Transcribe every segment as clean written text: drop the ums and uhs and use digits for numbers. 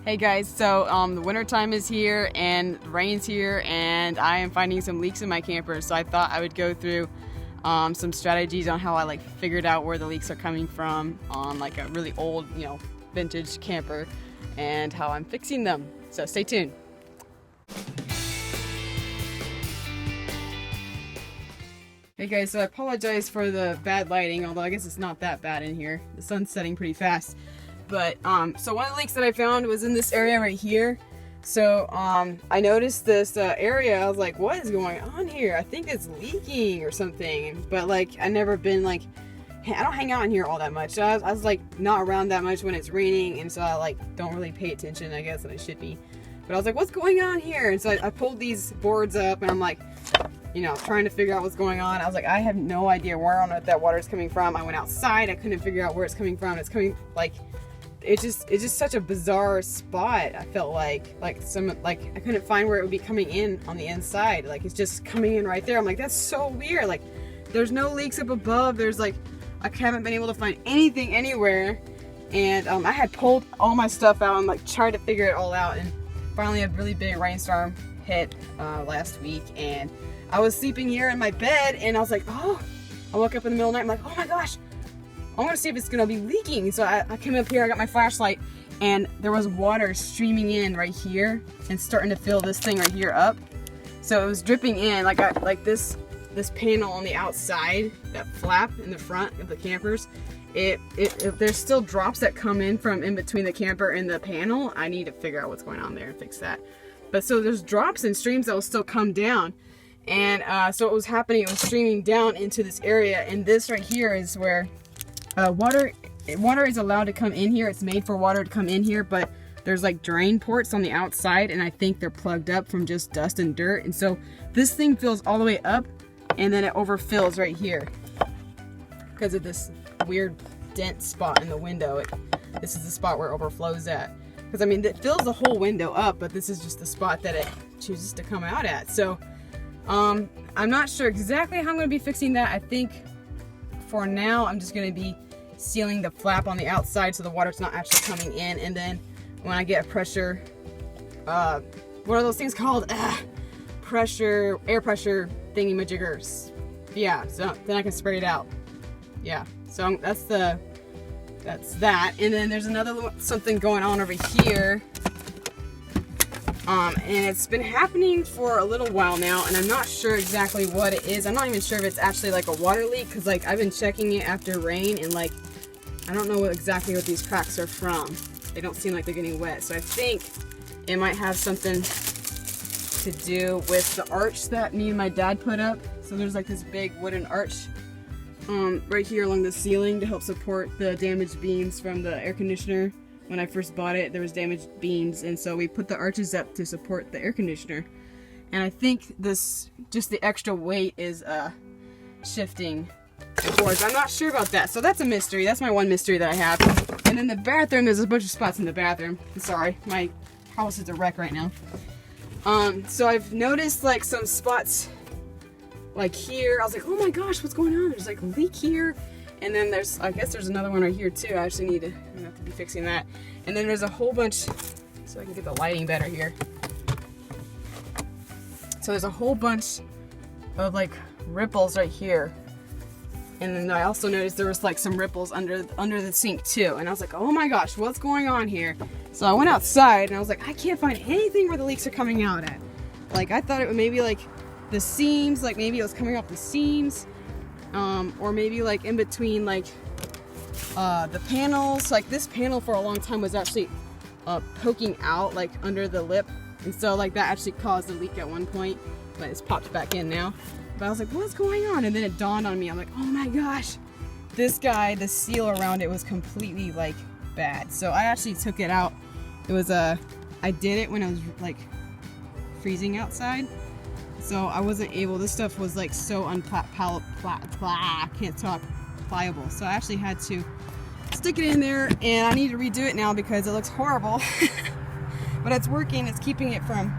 Hey guys, so the winter time is here and rain's here and I am finding some leaks in my camper, so I thought I would go through some strategies on how I figured out where the leaks are coming from on a really old, vintage camper, and how I'm fixing them. So stay tuned. Hey guys, so I apologize for the bad lighting, although I guess it's not that bad in here. The sun's setting pretty fast. But, so one of the leaks that I found was in this area right here. So, I noticed this area. I was like, what is going on here? I think it's leaking or something. But, I never been, I don't hang out in here all that much. So I was not around that much when it's raining. And so I, don't really pay attention, I guess, that I should be. But I was like, what's going on here? And so I pulled these boards up and I'm trying to figure out what's going on. I was like, I have no idea where on earth that water is coming from. I went outside. I couldn't figure out where it's coming from. It's coming, it's just such a bizarre spot. I felt like I couldn't find where it would be coming in on the inside. It's just coming in right there. I'm like, that's so weird. There's no leaks up above. There's I haven't been able to find anything anywhere. And I had pulled all my stuff out and tried to figure it all out. And finally a really big rainstorm hit last week. And I was sleeping here in my bed and I was like, oh, I woke up in the middle of the night. I'm like, oh my gosh, I want to see if it's going to be leaking. So I came up here, I got my flashlight, and there was water streaming in right here and starting to fill this thing right here up. So it was dripping in this panel on the outside, that flap in the front of the campers. There's still drops that come in from in between the camper and the panel. I need to figure out what's going on there and fix that. But so there's drops and streams that will still come down. And so what was happening, it was streaming down into this area, and this right here is where water is allowed to come in here. It's made for water to come in here, but there's drain ports on the outside, and I think they're plugged up from just dust and dirt. And so this thing fills all the way up, and then it overfills right here because of this weird dent spot in the window. This is the spot where it overflows at. Because it fills the whole window up, but this is just the spot that it chooses to come out at. So I'm not sure exactly how I'm going to be fixing that. I think for now I'm just going to be sealing the flap on the outside so the water's not actually coming in. And then when I get a pressure, what are those things called? Air pressure thingy-majiggers. Yeah, so then I can spray it out. Yeah, so that's that. And then there's something going on over here. And it's been happening for a little while now, and I'm not sure exactly what it is. I'm not even sure if it's actually a water leak, because I've been checking it after rain, and I don't know exactly what these cracks are from. They don't seem like they're getting wet, so I think it might have something to do with the arch that me and my dad put up. So there's this big wooden arch right here along the ceiling to help support the damaged beams from the air conditioner. When I first bought it, there was damaged beams, and so we put the arches up to support the air conditioner. And I think just the extra weight is shifting the boards. I'm not sure about that, so that's a mystery. That's my one mystery that I have. And in the bathroom, there's a bunch of spots in the bathroom. I'm sorry, my house is a wreck right now. So I've noticed some spots here. I was like, oh my gosh, what's going on? There's a leak here. And then I guess there's another one right here too. I actually I'm gonna have to be fixing that. And then there's a whole bunch, so I can get the lighting better here. So there's a whole bunch of ripples right here. And then I also noticed there was some ripples under the sink too. And I was like, oh my gosh, what's going on here? So I went outside and I was like, I can't find anything where the leaks are coming out at. I thought it would maybe the seams, maybe it was coming off the seams. Or maybe in between the panels. This panel for a long time was actually poking out under the lip, and so that actually caused a leak at one point, but it's popped back in now. But I was like, what's going on? And then it dawned on me. I'm like, oh my gosh, the seal around it was completely bad. So I actually took it out. It was I did it when I was freezing outside. So I wasn't able, this stuff was so pliable. So I actually had to stick it in there, and I need to redo it now because it looks horrible. But it's working, it's keeping it from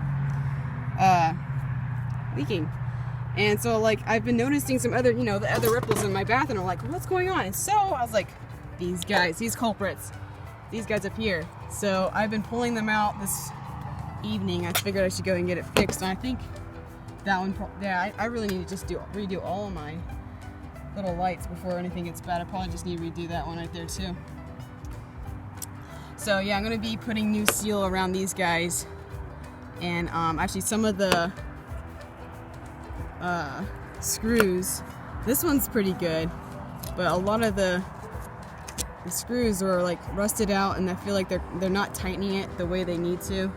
leaking. And so I've been noticing some other, the other ripples in my bathroom. I'm like, what's going on? And so I was like, these guys, these culprits. these guys up here. So I've been pulling them out this evening. I figured I should go and get it fixed. And I think that one, yeah, I really need to just redo all of my little lights before anything gets bad. I probably just need to redo that one right there too. So yeah, I'm gonna be putting new seal around these guys, and actually some of the screws. This one's pretty good, but a lot of the screws are like rusted out, and I feel like they're not tightening it the way they need to.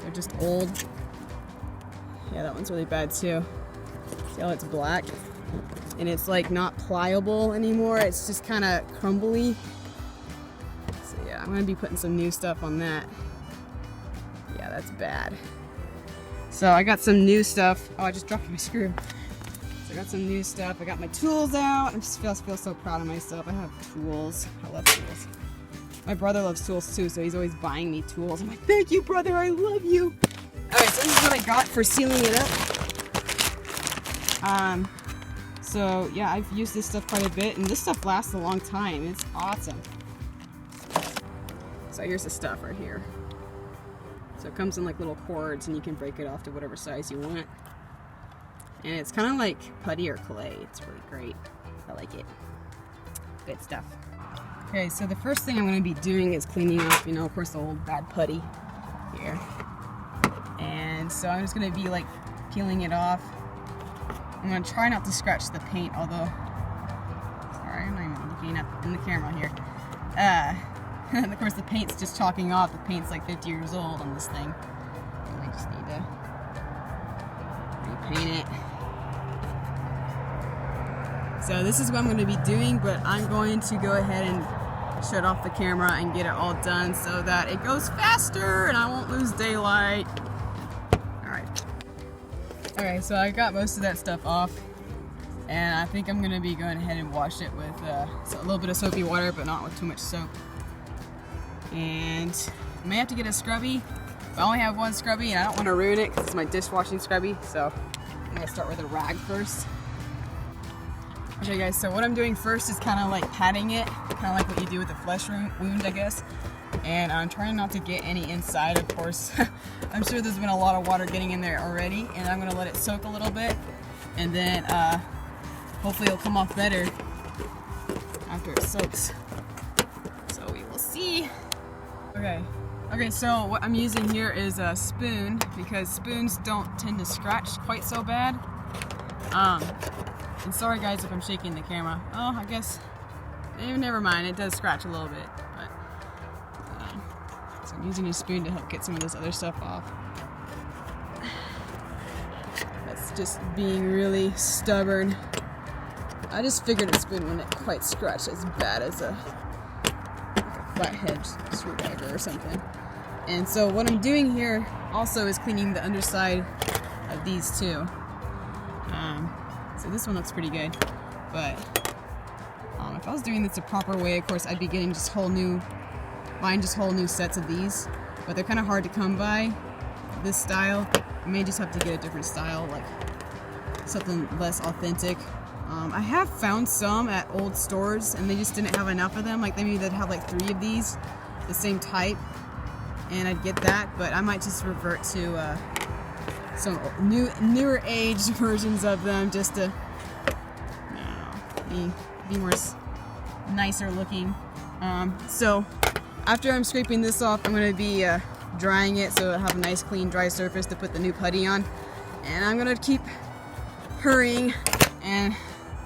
They're just old. Yeah, that one's really bad too. See how it's black? And it's like not pliable anymore. It's just kind of crumbly. So yeah, I'm gonna be putting some new stuff on that. Yeah, that's bad. So I got some new stuff. Oh, I just dropped my screw. So I got some new stuff. I got my tools out. I just feel so proud of myself. I have tools. I love tools. My brother loves tools too, so he's always buying me tools. I'm like, thank you, brother. I love you. Alright, so this is what I got for sealing it up. So yeah, I've used this stuff quite a bit, and this stuff lasts a long time. It's awesome. So here's the stuff right here. So it comes in like little cords, and you can break it off to whatever size you want. And it's kind of like putty or clay. It's really great. I like it. Good stuff. Okay, so the first thing I'm going to be doing is cleaning up, you know, of course, the old bad putty here. And so I'm just going to be like peeling it off. I'm going to try not to scratch the paint, although, sorry, I'm not even looking up in the camera here. And of course the paint's just chalking off. The paint's like 50 years old on this thing. And I just need to repaint it. So this is what I'm going to be doing, but I'm going to go ahead and shut off the camera and get it all done so that it goes faster and I won't lose daylight. Alright, so I got most of that stuff off, and I think I'm going to be going ahead and wash it with a little bit of soapy water, but not with too much soap. And I may have to get a scrubby. I only have one scrubby, and I don't want to ruin it because it's my dishwashing scrubby, so I'm going to start with a rag first. Okay guys, so what I'm doing first is kind of like patting it, kind of like what you do with a flesh wound, I guess. And I'm trying not to get any inside, of course. I'm sure there's been a lot of water getting in there already, and I'm going to let it soak a little bit, and then hopefully it'll come off better after it soaks. So we will see. Okay, so what I'm using here is a spoon, because spoons don't tend to scratch quite so bad. And sorry guys if I'm shaking the camera. Oh, I guess, never mind, it does scratch a little bit. So I'm using a spoon to help get some of this other stuff off. That's just being really stubborn. I just figured a spoon wouldn't quite scratch as bad as a flathead screwdriver or something. And so what I'm doing here also is cleaning the underside of these two. So this one looks pretty good, but if I was doing this the proper way, of course I'd be getting buying just whole new sets of these, but they're kind of hard to come by, this style. I may just have to get a different style, like something less authentic. I have found some at old stores, and they just didn't have enough of them. Like maybe they'd have like 3 of these, the same type, and I'd get that, but I might just revert to some newer age versions of them, just to be more nicer looking. So after I'm scraping this off, I'm going to be drying it so it'll have a nice clean dry surface to put the new putty on. And I'm going to keep hurrying and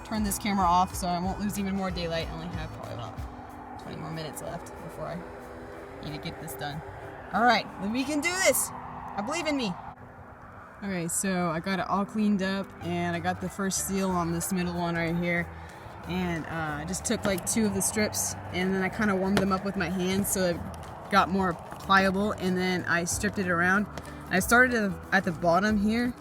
turn this camera off so I won't lose even more daylight. I only have probably about 20 more minutes left before I need to get this done. Alright, we can do this! I believe in me! Okay, so I got it all cleaned up, and I got the first seal on this middle one right here. And I just took like 2 of the strips, and then I kind of warmed them up with my hands so it got more pliable, and then I stripped it around. I started at the bottom here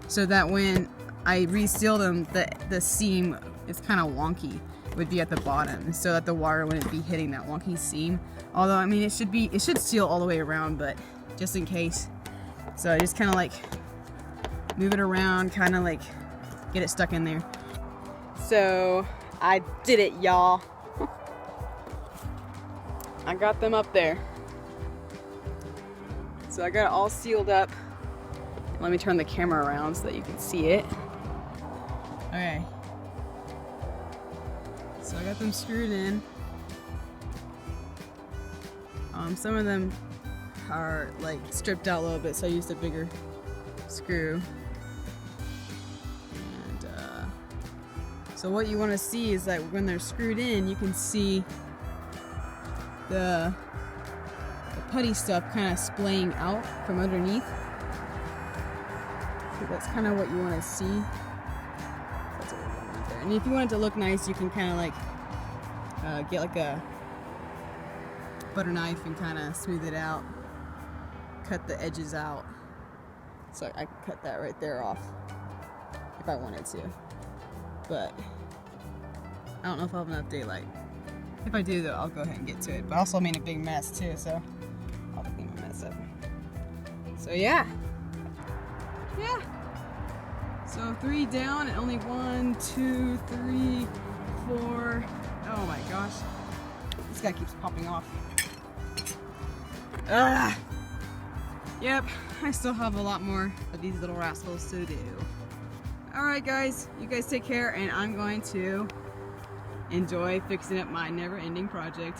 so that when I resealed them, the seam is kind of wonky, would be at the bottom, so that the water wouldn't be hitting that wonky seam. Although I mean it should seal all the way around, but just in case. So I just kind of like move it around, kind of like get it stuck in there. So I did it, y'all. I got them up there. So I got it all sealed up. Let me turn the camera around so that you can see it. Okay. So I got them screwed in. Some of them are like stripped out a little bit, so I used a bigger screw. And so what you want to see is that when they're screwed in, you can see the putty stuff kind of splaying out from underneath. So that's kind of what you want to see. That's what we're going right there. And if you want it to look nice, you can kind of like get like a butter knife and kind of smooth it out. Cut the edges out. So I can cut that right there off if I wanted to. But I don't know if I'll have enough daylight. If I do though, I'll go ahead and get to it. But I also made a big mess too, so I'll clean my mess up. So yeah. Yeah. So 3 down and only 1, 2, 3, 4. Oh my gosh. This guy keeps popping off. Ah! Yep, I still have a lot more of these little rascals to do. Alright guys, you guys take care, and I'm going to enjoy fixing up my never-ending project.